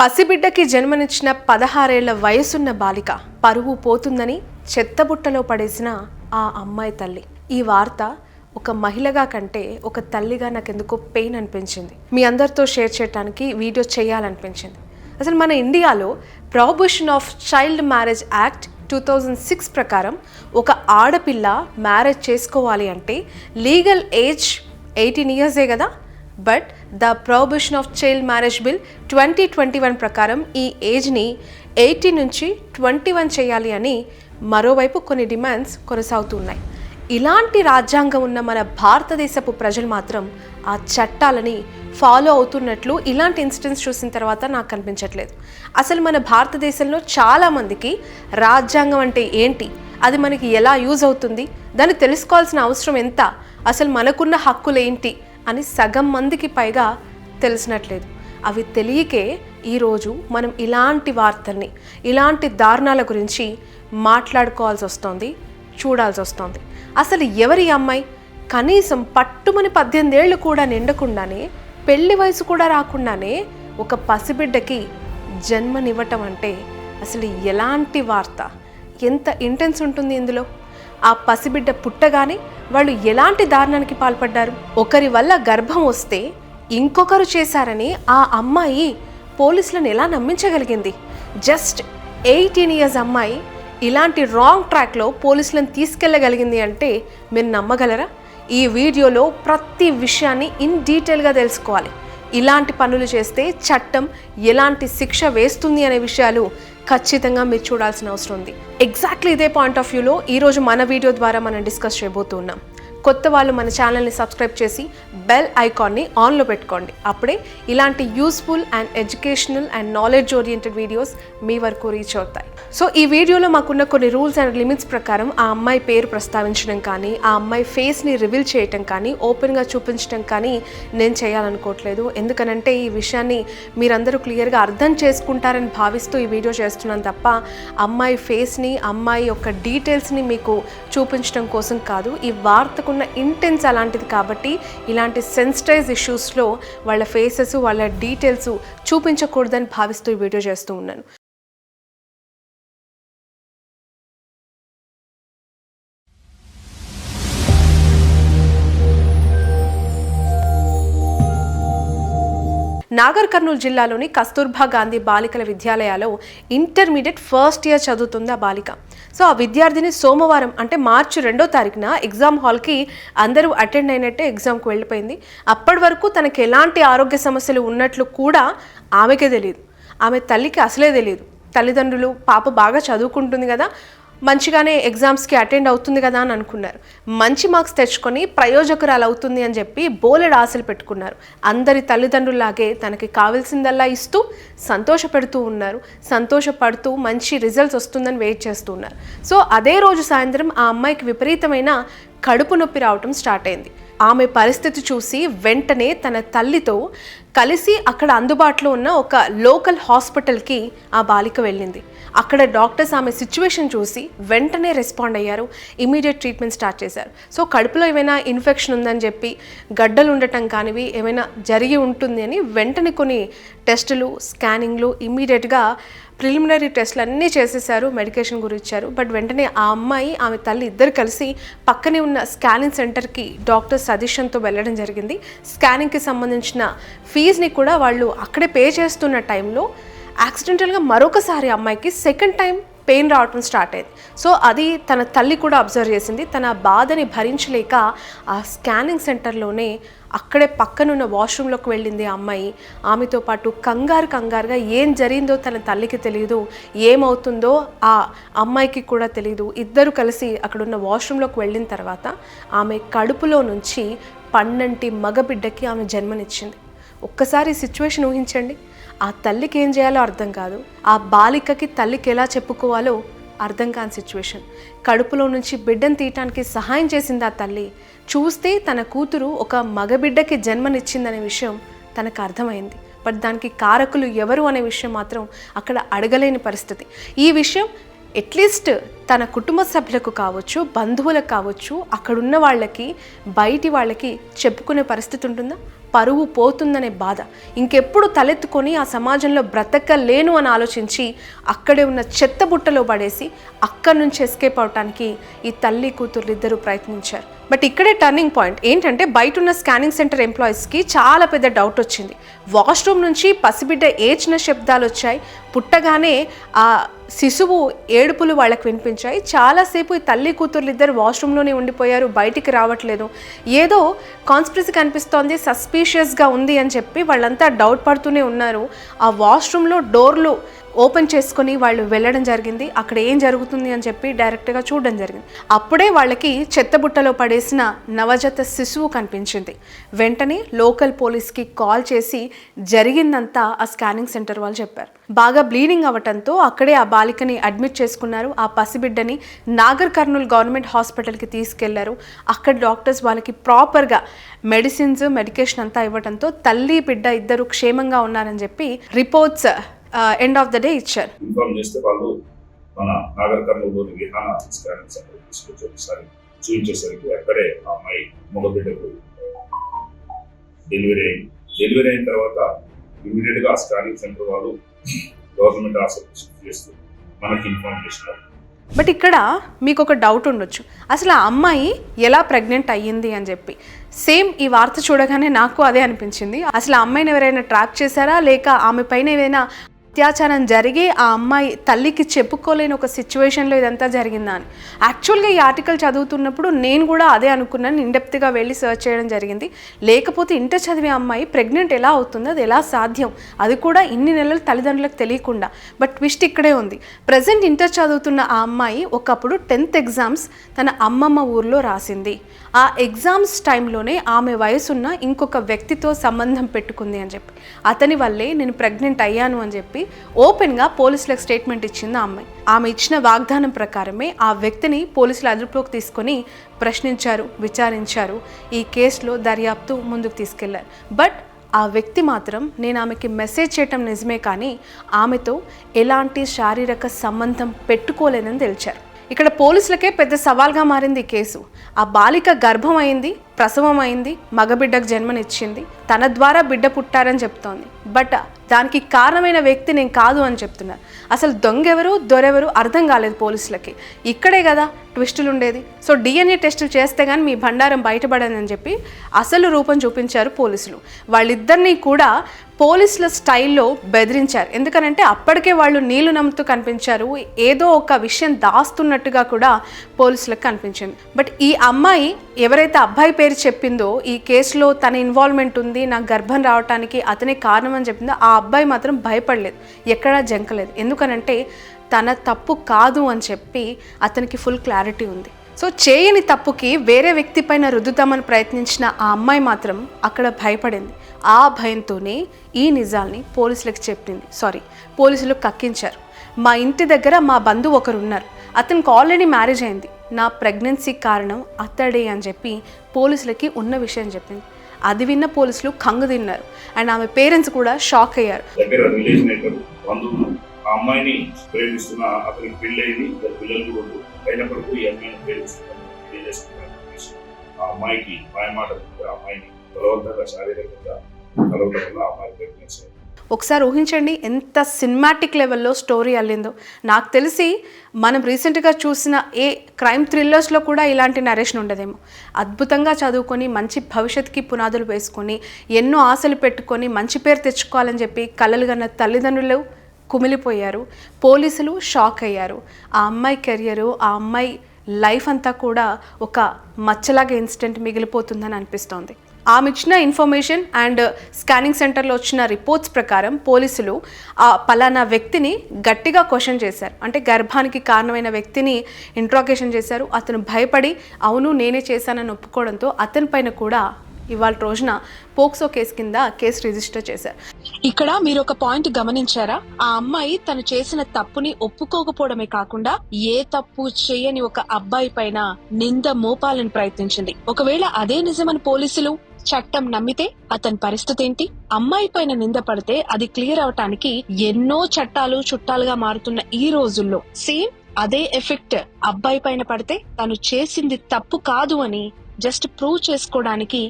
పసిబిడ్డకి జన్మనిచ్చిన 16 ఏళ్ల వయసున్న బాలిక పరువు పోతుందని చెత్తబుట్టలో పడేసిన ఆ అమ్మాయి తల్లి. ఈ వార్త ఒక మహిళగా కంటే ఒక తల్లిగా నాకెందుకో పెయిన్ అనిపించింది. మీ అందరితో షేర్ చేయడానికి వీడియో చేయాలనిపించింది. అసలు మన ఇండియాలో prohibition of child marriage act 2006 ప్రకారం ఒక ఆడపిల్ల మ్యారేజ్ చేసుకోవాలి అంటే లీగల్ ఏజ్ 18 ఇయర్సే కదా. But the prohibition of child marriage bill 2021 ప్రకారం ఈ ఏజ్ని 18 నుంచి 21 చేయాలి అని మరోవైపు కొన్ని డిమాండ్స్ కొనసాగుతున్నాయి. ఇలాంటి రాజ్యాంగం ఉన్న మన భారతదేశపు ప్రజలు మాత్రం ఆ చట్టాలని ఫాలో అవుతున్నట్లు ఇలాంటి ఇన్సిడెంట్స్ చూసిన తర్వాత నాకు కనిపించట్లేదు. అసలు మన భారతదేశంలో చాలామందికి రాజ్యాంగం అంటే ఏంటి, అది మనకి ఎలా యూజ్ అవుతుంది, దాన్ని తెలుసుకోవాల్సిన అవసరం ఎంత, అసలు మనకున్న హక్కులు ఏంటి అని సగం మందికి పైగా తెలిసినట్లేదు. అవి తెలియకే ఈరోజు మనం ఇలాంటి వార్తల్ని, ఇలాంటి దారుణాల గురించి మాట్లాడుకోవాల్సి వస్తుంది, చూడాల్సి వస్తుంది. అసలు ఎవరి అమ్మాయి కనీసం పట్టుమని 18 ఏళ్ళు కూడా నిండకుండానే, పెళ్లి వయసు కూడా రాకుండానే ఒక పసిబిడ్డకి జన్మనివ్వటం అంటే అసలు ఎలాంటి వార్త, ఎంత ఇంటెన్స్ ఉంటుంది ఇందులో. ఆ పసిబిడ్డ పుట్టగానే వాళ్ళు ఎలాంటి దారుణానికి పాల్పడ్డారు. ఒకరి వల్ల గర్భం వస్తే ఇంకొకరు చేశారని ఆ అమ్మాయి పోలీసులను ఎలా నమ్మించగలిగింది? జస్ట్ 18 ఇయర్స్ అమ్మాయి ఇలాంటి రాంగ్ ట్రాక్లో పోలీసులను తీసుకెళ్ళగలిగింది అంటే మీరు నమ్మగలరా? ఈ వీడియోలో ప్రతి విషయాన్ని ఇన్ డీటెయిల్గా తెలుసుకోవాలి. ఇలాంటి పనులు చేస్తే చట్టం ఎలాంటి శిక్ష వేస్తుంది అనే విషయాలు ఖచ్చితంగా మీరు చూడాల్సిన అవసరం ఉంది. ఎగ్జాక్ట్లీ ఇదే పాయింట్ ఆఫ్ వ్యూలో ఈరోజు మన వీడియో ద్వారా మనం డిస్కస్ చేయబోతున్నాం. కొత్త వాళ్ళు మన ఛానల్ని సబ్స్క్రైబ్ చేసి బెల్ ఐకాన్ని ఆన్లో పెట్టుకోండి. అప్పుడే ఇలాంటి useful and educational and knowledge oriented videos మీ వరకు రీచ్ అవుతాయి. సో ఈ వీడియోలో మాకున్న కొన్ని రూల్స్ అండ్ లిమిట్స్ ప్రకారం ఆ అమ్మాయి పేరు ప్రస్తావించడం కానీ, ఆ అమ్మాయి ఫేస్ని రివీల్ చేయటం కానీ, ఓపెన్గా చూపించడం కానీ నేను చేయాలనుకోవట్లేదు. ఎందుకనంటే ఈ విషయాన్ని మీరందరూ క్లియర్గా అర్థం చేసుకుంటారని భావిస్తూ ఈ వీడియో చేస్తున్నాను తప్ప అమ్మాయి ఫేస్ని, అమ్మాయి యొక్క డీటెయిల్స్ని మీకు చూపించడం కోసం కాదు. ఈ వార్తకున్న ఇంటెన్స్ అలాంటిది కాబట్టి ఇలాంటి సెన్సిటైజ్ ఇష్యూస్లో వాళ్ళ ఫేసెస్, వాళ్ళ డీటెయిల్స్ చూపించకూడదని భావిస్తూ ఈ వీడియో చేస్తూ ఉన్నాను. నాగర్ కర్నూలు జిల్లాలోని కస్తూర్బా గాంధీ బాలికల విద్యాలయాలో ఇంటర్మీడియట్ ఫస్ట్ ఇయర్ చదువుతుంది ఆ బాలిక. సో ఆ విద్యార్థిని సోమవారం అంటే మార్చి 2వ తారీఖున ఎగ్జామ్ హాల్కి అందరూ అటెండ్ అయినట్టే ఎగ్జామ్కి వెళ్ళిపోయింది. అప్పటి వరకు తనకి ఎలాంటి ఆరోగ్య సమస్యలు ఉన్నట్లు కూడా ఆమెకే తెలియదు, ఆమె తల్లికి అసలే తెలియదు. తల్లిదండ్రులు పాప బాగా చదువుకుంటుంది కదా, మంచిగానే ఎగ్జామ్స్కి అటెండ్ అవుతుంది కదా అని అనుకున్నారు. మంచి మార్క్స్ తెచ్చుకొని ప్రయోజకురాలు అవుతుంది అని చెప్పి బోలెడు ఆశలు పెట్టుకున్నారు. అందరి తల్లిదండ్రులాగే తనకి కావాల్సిందల్లా ఇస్తూ సంతోషపెడుతూ ఉన్నారు. సంతోషపడుతూ మంచి రిజల్ట్స్ వస్తుందని వెయిట్ చేస్తూ ఉన్నారు. సో అదే రోజు సాయంత్రం ఆ అమ్మాయికి విపరీతమైన కడుపు నొప్పి రావటం స్టార్ట్ అయింది. ఆమె పరిస్థితి చూసి వెంటనే తన తల్లితో కలిసి అక్కడ అందుబాటులో ఉన్న ఒక లోకల్ హాస్పిటల్కి ఆ బాలిక వెళ్ళింది. అక్కడ డాక్టర్స్ ఆమె సిచ్యువేషన్ చూసి వెంటనే రెస్పాండ్ అయ్యారు, ఇమీడియట్ ట్రీట్మెంట్ స్టార్ట్ చేశారు. సో కడుపులో ఏమైనా ఇన్ఫెక్షన్ ఉందని చెప్పి, గడ్డలు ఉండటం కానివి ఏమైనా జరిగి ఉంటుంది అని వెంటనే కొన్ని టెస్టులు, స్కానింగ్లు, ఇమీడియట్గా ప్రిలిమినరీ టెస్ట్లు అన్నీ చేసేసారు, మెడికేషన్ గురించి ఇచ్చారు. బట్ వెంటనే ఆ అమ్మాయి, ఆమె తల్లి ఇద్దరు కలిసి పక్కనే ఉన్న స్కానింగ్ సెంటర్కి డాక్టర్ సజెషన్తో వెళ్ళడం జరిగింది. స్కానింగ్కి సంబంధించిన ఫీజుని కూడా వాళ్ళు అక్కడే పే చేస్తున్న టైంలో యాక్సిడెంటల్గా మరొకసారి అమ్మాయికి సెకండ్ టైం పెయిన్ రావటం స్టార్ట్ అయింది. సో అది తన తల్లి కూడా అబ్జర్వ్ చేసింది. తన బాధని భరించలేక ఆ స్కానింగ్ సెంటర్లోనే అక్కడే పక్కనున్న వాష్రూమ్లోకి వెళ్ళింది ఆ అమ్మాయి. ఆమెతో పాటు కంగారుగా ఏం జరిగిందో తన తల్లికి తెలియదు, ఏమవుతుందో ఆ అమ్మాయికి కూడా తెలియదు. ఇద్దరు కలిసి అక్కడున్న వాష్రూమ్లోకి వెళ్ళిన తర్వాత ఆమె కడుపులో నుంచి పన్నంటి మగబిడ్డకి ఆమె జన్మనిచ్చింది. ఒక్కసారి ఈ సిచ్యువేషన్ ఊహించండి. ఆ తల్లికి ఏం చేయాలో అర్థం కాదు, ఆ బాలికకి తల్లికి ఎలా చెప్పుకోవాలో అర్థం కాని సిచ్యువేషన్. కడుపులో నుంచి బిడ్డను తీయటానికి సహాయం చేసింది ఆ తల్లి. చూస్తే తన కూతురు ఒక మగబిడ్డకి జన్మనిచ్చిందనే విషయం తనకు అర్థమైంది. బట్ దానికి కారకులు ఎవరు అనే విషయం మాత్రం అక్కడ అడగలేని పరిస్థితి. ఈ విషయం అట్లీస్ట్ తన కుటుంబ సభ్యులకు కావచ్చు, బంధువులకు కావచ్చు, అక్కడున్న వాళ్ళకి, బయటి వాళ్ళకి చెప్పుకునే పరిస్థితి ఉంటుందా? పరువు పోతుందనే బాధ ఇంకెప్పుడు తలెత్తుకొని ఆ సమాజంలో బ్రతకలేను అని ఆలోచించి అక్కడే ఉన్న చెత్త బుట్టలో పడేసి అక్కడి నుంచి ఎస్కేప్ అవటానికి ఈ తల్లి కూతురు ఇద్దరు ప్రయత్నించారు. బట్ ఇక్కడే టర్నింగ్ పాయింట్ ఏంటంటే బయట ఉన్న స్కానింగ్ సెంటర్ ఎంప్లాయీస్కి చాలా పెద్ద డౌట్ వచ్చింది. వాష్రూమ్ నుంచి పసిబిడ్డ ఏడ్చిన శబ్దాలు వచ్చాయి. పుట్టగానే ఆ శిశువు ఏడుపులు వాళ్ళకి వినిపించాయి. చాలాసేపు ఈ తల్లి కూతుర్లు ఇద్దరు వాష్రూమ్లోనే ఉండిపోయారు, బయటికి రావట్లేదు. ఏదో కాన్స్పిరసీ కనిపిస్తోంది, సస్పీషియస్గా ఉంది అని చెప్పి వాళ్ళంతా డౌట్ పడుతూనే ఉన్నారు. ఆ వాష్రూమ్లో డోర్లు ఓపెన్ చేసుకొని వాళ్ళు వెళ్ళడం జరిగింది. అక్కడ ఏం జరుగుతుంది అని చెప్పి డైరెక్ట్గా చూడడం జరిగింది. అప్పుడే వాళ్ళకి చెత్తబుట్టలో పడేసిన నవజాత శిశువు కనిపించింది. వెంటనే లోకల్ పోలీస్కి కాల్ చేసి జరిగిందంతా ఆ స్కానింగ్ సెంటర్ వాళ్ళు చెప్పారు. బాగా బ్లీడింగ్ అవ్వటంతో అక్కడే ఆ బాలికని అడ్మిట్ చేసుకున్నారు. ఆ పసిబిడ్డని నాగర్ కర్నూల్ గవర్నమెంట్ హాస్పిటల్కి తీసుకెళ్లారు. అక్కడ డాక్టర్స్ వాళ్ళకి ప్రాపర్గా మెడికేషన్ అంతా ఇవ్వడంతో తల్లి బిడ్డ ఇద్దరు క్షేమంగా ఉన్నారని చెప్పి reports end of the day ఇచ్చారు. ఇన్ఫార్మ్ చేస్తే వాళ్ళు మన నాగర్ కర్నూలులోని విహాన స్కానింగ్ సెంటర్ తీసుకొచ్చి ఒకసారి చూపించేసరికి అక్కడే ఆ అమ్మాయి మగబిడ్డకు డెలివరీ అయిన తర్వాత ఇమీడియట్ గా స్కానింగ్ సెంటర్ వాళ్ళు గవర్నమెంట్ హాస్పిటల్ షిఫ్ట్ చేస్తూ మనకి ఇన్ఫార్మ్ చేసినారు. బట్ ఇక్కడ మీకు ఒక డౌట్ ఉండొచ్చు, అసలు ఆ అమ్మాయి ఎలా ప్రెగ్నెంట్ అయ్యింది అని చెప్పి. సేమ్ ఈ వార్త చూడగానే నాకు అదే అనిపించింది. అసలు ఆ అమ్మాయిని ఎవరైనా ట్రాక్ చేశారా, లేక ఆమె పైన ఏదైనా అత్యాచారం జరిగి ఆ అమ్మాయి తల్లికి చెప్పుకోలేని ఒక సిచ్యువేషన్లో ఇదంతా జరిగిందా అని. యాక్చువల్గా ఈ ఆర్టికల్ చదువుతున్నప్పుడు నేను కూడా అదే అనుకున్నాను. ఇన్డెప్త్గా వెళ్ళి సర్చ్ చేయడం జరిగింది. లేకపోతే ఇంటర్ చదివే అమ్మాయి ప్రెగ్నెంట్ ఎలా అవుతుందో, అది ఎలా సాధ్యం, అది కూడా ఇన్ని నెలలు తల్లిదండ్రులకు తెలియకుండా. బట్ ట్విస్ట్ ఇక్కడే ఉంది. ప్రజెంట్ ఇంటర్ చదువుతున్న ఆ అమ్మాయి ఒకప్పుడు 10th ఎగ్జామ్స్ తన అమ్మమ్మ ఊర్లో రాసింది. ఆ ఎగ్జామ్స్ టైంలోనే ఆమె వయసున్న ఇంకొక వ్యక్తితో సంబంధం పెట్టుకుంది అని చెప్పి, అతని వల్లే నేను ప్రెగ్నెంట్ అయ్యాను అని చెప్పి ఓపెన్గా పోలీసులకు స్టేట్మెంట్ ఇచ్చింది ఆ అమ్మాయి. ఆమె ఇచ్చిన వాగ్దానం ప్రకారమే ఆ వ్యక్తిని పోలీసులు అదుపులోకి తీసుకొని ప్రశ్నించారు, విచారించారు. ఈ కేసులో దర్యాప్తు ముందుకు తీసుకెళ్లారు. బట్ ఆ వ్యక్తి మాత్రం నేను ఆమెకి మెసేజ్ చేయటం నిజమే కానీ ఆమెతో ఎలాంటి శారీరక సంబంధం పెట్టుకోలేదని తెలిచారు. ఇక్కడ పోలీసులకే పెద్ద సవాల్గా మారింది ఈ కేసు. ఆ బాలిక గర్భం అయింది, ప్రసవం అయింది, మగబిడ్డకు జన్మనిచ్చింది, తన ద్వారా బిడ్డ పుట్టారని చెప్తోంది. బట్ దానికి కారణమైన వ్యక్తి నేను కాదు అని చెప్తున్నారు. అసలు దొంగెవరు దొరెవరు అర్థం కాలేదు పోలీసులకి. ఇక్కడే కదా ట్విస్టులు ఉండేది. సో DNA టెస్టులు చేస్తే కానీ మీ బండారం బయటపడదని చెప్పి అసలు రూపం చూపించారు పోలీసులు. వాళ్ళిద్దరినీ కూడా పోలీసుల స్టైల్లో బెదిరించారు. ఎందుకనంటే అప్పటికే వాళ్ళు నీళ్లు నమ్ముతూ కనిపించారు. ఏదో ఒక విషయం దాస్తున్నట్టుగా కూడా పోలీసులకు కనిపించింది. బట్ ఈ అమ్మాయి ఎవరైతే అబ్బాయి పేరు చెప్పిందో, ఈ కేసులో తన ఇన్వాల్వ్మెంట్ ఉంది, నాకు గర్భం రావడానికి అతనే కారణం అని చెప్పిందో, ఆ అబ్బాయి మాత్రం భయపడలేదు, ఎక్కడా జంకలేదు. ఎందుకనంటే తన తప్పు కాదు అని చెప్పి అతనికి ఫుల్ క్లారిటీ ఉంది. సో చేయని తప్పుకి వేరే వ్యక్తి పైన రుద్దుతామని ప్రయత్నించిన ఆ అమ్మాయి మాత్రం అక్కడ భయపడింది. ఆ భయంతోనే ఈ నిజాల్ని పోలీసులకు పోలీసులు కక్కించారు. మా ఇంటి దగ్గర మా బంధువు ఒకరు ఉన్నారు, అతనికి ఆల్రెడీ మ్యారేజ్ అయింది, నా ప్రెగ్నెన్సీ కారణం అతడే అని చెప్పి పోలీసులకి ఉన్న విషయం చెప్పింది. అది విన్న పోలీసులు కంగు తిన్నారు. అండ్ ఆమె పేరెంట్స్ కూడా షాక్ అయ్యారు. ఆ అమ్మాయిని ప్రేమిస్తున్న అతనికి పెళ్ళైంది, పిల్లలు కూడా అయినప్పటికీ ఈ అమ్మాయిని ప్రేమిస్తున్నారు. ఆ అమ్మాయికి మాయమాట ఆ అమ్మాయిని బలవంతంగా శారీరకంగా కలవడం వల్ల ఆ అమ్మాయి ప్రెగ్నెన్సీ. ఒకసారి ఊహించండి ఎంత సినిమాటిక్ లెవెల్లో స్టోరీ అల్లిందో. నాకు తెలిసి మనం రీసెంట్గా చూసిన ఏ క్రైమ్ థ్రిల్లర్స్లో కూడా ఇలాంటి నరేషన్ ఉండదేమో. అద్భుతంగా చదువుకొని మంచి భవిష్యత్తుకి పునాదులు వేసుకొని ఎన్నో ఆశలు పెట్టుకొని మంచి పేరు తెచ్చుకోవాలని చెప్పి కలలు కన్న తల్లిదండ్రులు కుమిలిపోయారు, పోలీసులు షాక్ అయ్యారు. ఆ అమ్మాయి కెరియరు, ఆ అమ్మాయి లైఫ్ అంతా కూడా ఒక మచ్చలాగా ఇన్సిడెంట్ మిగిలిపోతుందని అనిపిస్తోంది. ఆమె ఇచ్చిన ఇన్ఫర్మేషన్ అండ్ స్కానింగ్ సెంటర్లో వచ్చిన రిపోర్ట్స్ ప్రకారం పోలీసులు ఆ పలానా వ్యక్తిని గట్టిగా క్వశ్చన్ చేశారు. అంటే గర్భానికి కారణమైన వ్యక్తిని ఇంట్రాగేషన్ చేశారు. అతను భయపడి అవును నేనే చేశానని ఒప్పుకోవడంతో అతని పైన కూడా ఇవాళ రోజున పోక్సో కేసు కింద కేసు రిజిస్టర్ చేశారు. ఇక్కడ మీరు ఒక పాయింట్ గమనించారా? ఆ అమ్మాయి తను చేసిన తప్పుని ఒప్పుకోకపోవడమే కాకుండా ఏ తప్పు చేయని ఒక అబ్బాయి పైన నింద మోపాలని ప్రయత్నించింది. ఒకవేళ అదే నిజమని పోలీసులు చట్టం నమ్మితే అతని పరిస్థితి ఏంటి? అమ్మాయి పైన నింద పడితే అది క్లియర్ అవటానికి ఎన్నో చట్టాలు చుట్టాలుగా మారుతున్న ఈ రోజుల్లో సేమ్ అదే ఎఫెక్ట్ అబ్బాయి పైన పడితే తను చేసింది తప్పు కాదు అని జస్ట్ ప్రూవ్ చేసుకోవడానికి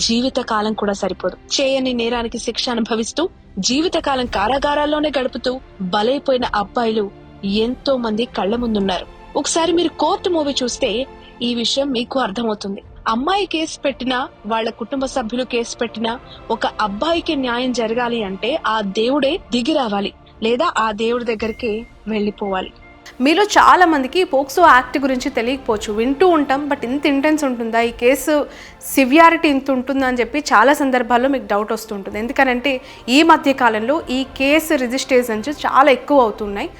జీవితకాలం కూడా సరిపోదు. చేయని నేరానికి శిక్ష అనుభవిస్తూ జీవితకాలం కారాగారాల్లోనే గడుపుతూ బలైపోయిన అబ్బాయిలు ఎంతో మంది కళ్ల ముందున్నారు. ఒకసారి మీరు కోర్టు మూవీ చూస్తే ఈ విషయం మీకు అర్థమవుతుంది. అమ్మాయి కేసు పెట్టినా, వాళ్ళ కుటుంబ సభ్యులు కేసు పెట్టినా, ఒక అబ్బాయికి న్యాయం జరగాలి అంటే ఆ దేవుడే దిగి రావాలి, లేదా ఆ దేవుడి దగ్గరికి వెళ్లిపోవాలి. మీలో చాలా మందికి పోక్సో యాక్ట్ గురించి తెలియకపోవచ్చు, వింటూ ఉంటాం, బట్ ఇంత ఇంటెన్స్ ఉంటుందా, ఈ కేసు సివియారిటీ ఇంత ఉంటుందా అని చెప్పి చాలా సందర్భాల్లో మీకు డౌట్ వస్తుంటుంది. ఎందుకనంటే ఈ మధ్య కాలంలో ఈ కేసు రిజిస్ట్రేషన్స్ చాలా ఎక్కువ అవుతున్నాయి.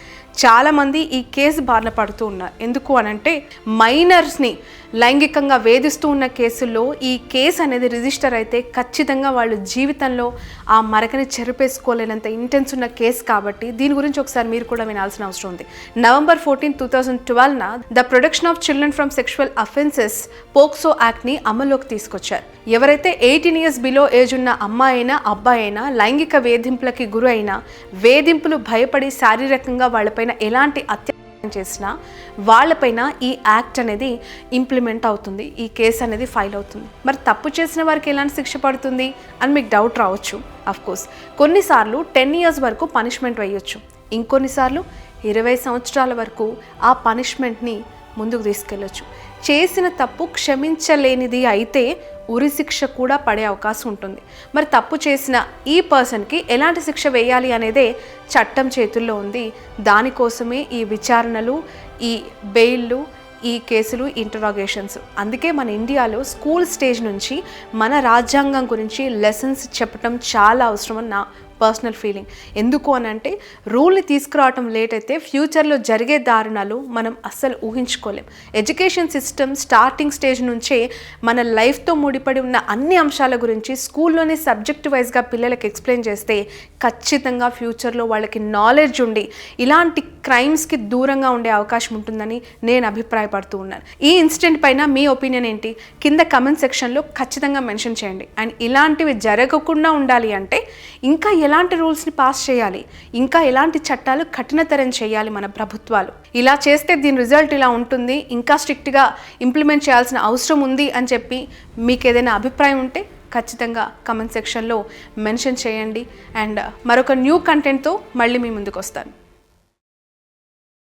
చాలామంది ఈ కేసు బారిన పడుతూ ఉన్నారు. ఎందుకు అనంటే మైనర్స్ని లైంగికంగా వేధిస్తూ ఉన్న కేసుల్లో ఈ కేసు అనేది రిజిస్టర్ అయితే ఖచ్చితంగా వాళ్ళు జీవితంలో ఆ మరకని చెరిపేసుకోలేనంత ఇంటెన్స్ ఉన్న కేసు కాబట్టి దీని గురించి ఒకసారి మీరు కూడా వినాల్సిన అవసరం ఉంది. November 14, 2012 the protection of children from sexual offences POCSO యాక్ట్ని అమల్లోకి తీసుకొచ్చారు. ఎవరైతే 18 years బిలో ఏజ్ ఉన్న అమ్మాయి అయినా అబ్బాయి అయినా లైంగిక వేధింపులకి గురి అయినా, వేధింపులు భయపడి శారీరకంగా వాళ్ళపైన ఎలాంటి అత్యాచారం చేసినా వాళ్ళపైన ఈ యాక్ట్ అనేది ఇంప్లిమెంట్ అవుతుంది, ఈ కేసు అనేది ఫైల్ అవుతుంది. మరి తప్పు చేసిన వారికి ఎలాంటి శిక్ష పడుతుంది అని మీకు డౌట్ రావచ్చు. అఫ్కోర్స్ కొన్నిసార్లు 10 years వరకు పనిష్మెంట్ వేయొచ్చు, ఇంకొన్నిసార్లు 20 సంవత్సరాల వరకు ఆ పనిష్మెంట్ని ముందుకు తీసుకెళ్ళొచ్చు. చేసిన తప్పు క్షమించలేనిది అయితే ఉరి శిక్ష కూడా పడే అవకాశం ఉంటుంది. మరి తప్పు చేసిన ఈ పర్సన్కి ఎలాంటి శిక్ష వేయాలి అనేదే చట్టం చేతుల్లో ఉంది. దానికోసమే ఈ విచారణలు, ఈ బెయిల్లు, ఈ కేసులు, ఇంటరాగేషన్స్. అందుకే మన ఇండియాలో స్కూల్ స్టేజ్ నుంచి మన రాజ్యాంగం గురించి లెసన్స్ చెప్పడం చాలా అవసరం అని నా పర్సనల్ ఫీలింగ్. ఎందుకు అని అంటే రూల్ని తీసుకురావటం లేట్ అయితే ఫ్యూచర్లో జరిగే దారుణాలు మనం అస్సలు ఊహించుకోలేం. ఎడ్యుకేషన్ సిస్టమ్ స్టార్టింగ్ స్టేజ్ నుంచే మన లైఫ్తో ముడిపడి ఉన్న అన్ని అంశాల గురించి స్కూల్లోనే సబ్జెక్ట్ వైజ్గా పిల్లలకి ఎక్స్ప్లెయిన్ చేస్తే ఖచ్చితంగా ఫ్యూచర్లో వాళ్ళకి నాలెడ్జ్ ఉండి ఇలాంటి క్రైమ్స్కి దూరంగా ఉండే అవకాశం ఉంటుందని నేను అభిప్రాయపడుతూ ఉన్నాను. ఈ ఇన్సిడెంట్ పైన మీ ఒపీనియన్ ఏంటి? కింద కమెంట్ సెక్షన్లో ఖచ్చితంగా మెన్షన్ చేయండి. అండ్ ఇలాంటివి జరగకుండా ఉండాలి అంటే ఇంకా ఎలాంటి రూల్స్ని పాస్ చేయాలి, ఇంకా ఎలాంటి చట్టాలు కఠినతరం చేయాలి మన ప్రభుత్వాలు, ఇలా చేస్తే దీని రిజల్ట్ ఇలా ఉంటుంది, ఇంకా స్ట్రిక్ట్గా ఇంప్లిమెంట్ చేయాల్సిన అవసరం ఉంది అని చెప్పి మీకు ఏదైనా అభిప్రాయం ఉంటే ఖచ్చితంగా కమెంట్ సెక్షన్లో మెన్షన్ చేయండి. అండ్ మరొక న్యూ కంటెంట్తో మళ్ళీ మీ ముందుకు వస్తాను.